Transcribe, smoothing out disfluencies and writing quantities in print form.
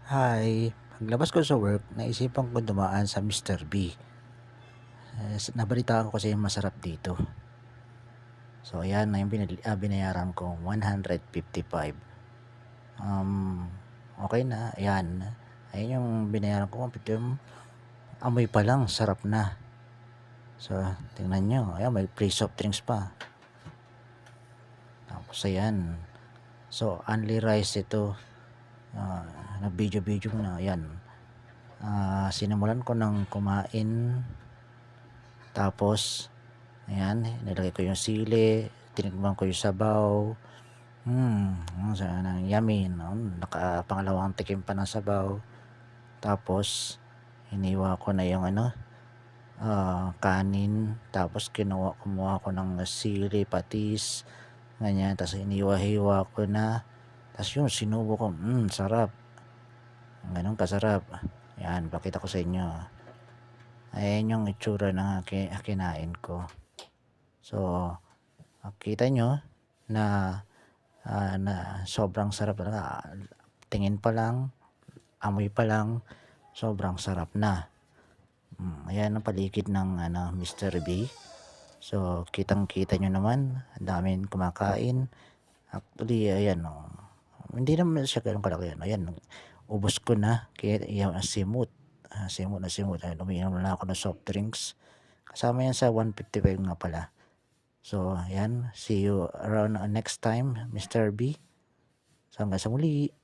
Hi, paglabas ko sa work, naisipan ko dumaan sa Mr. B. Nabalitaan ko kasi masarap dito. So, ayan na yung binayaran ko, 155. Okay na, ayan. Ayan yung binayaran ko, 150. Amoy pa lang, sarap na. So, tingnan nyo, ayan, may free soft drinks pa. Tapos, ayan. So, only rice ito. Nag-video na, ayan. Sinimulan ko ng kumain. Tapos, ayan, nilagay ko yung sili, tinikman ko yung sabaw. Sana yummy, no? Nakapangalawang tikim pa ng sabaw. Tapos, hiniwa ko na yung kanin. Tapos, kumuha ko ng sili, patis, ganyan. Tapos, hiniwa-hiwa ko na. Tapos yun, sinubo ko. Sarap. Ganun kasarap. Yan, pakita ko sa inyo. Ayan yung itsura ng kinain ko. So, kita nyo na sobrang sarap talaga. Tingin pa lang, amoy pa lang, sobrang sarap na. Ayan ang paligid ng Mr. B. So, kitang-kita nyo naman, ang daming kumakain. Actually, ayan, hindi naman siya ganun kalaki. Ayan, ubos ko na. Kaya, yung simut. Simut na simut. Ayan, umiinom na ako ng soft drinks. Kasama yan sa 155 nga pala. So, ayan. See you around next time, Mr. B. So, hanggang sa muli.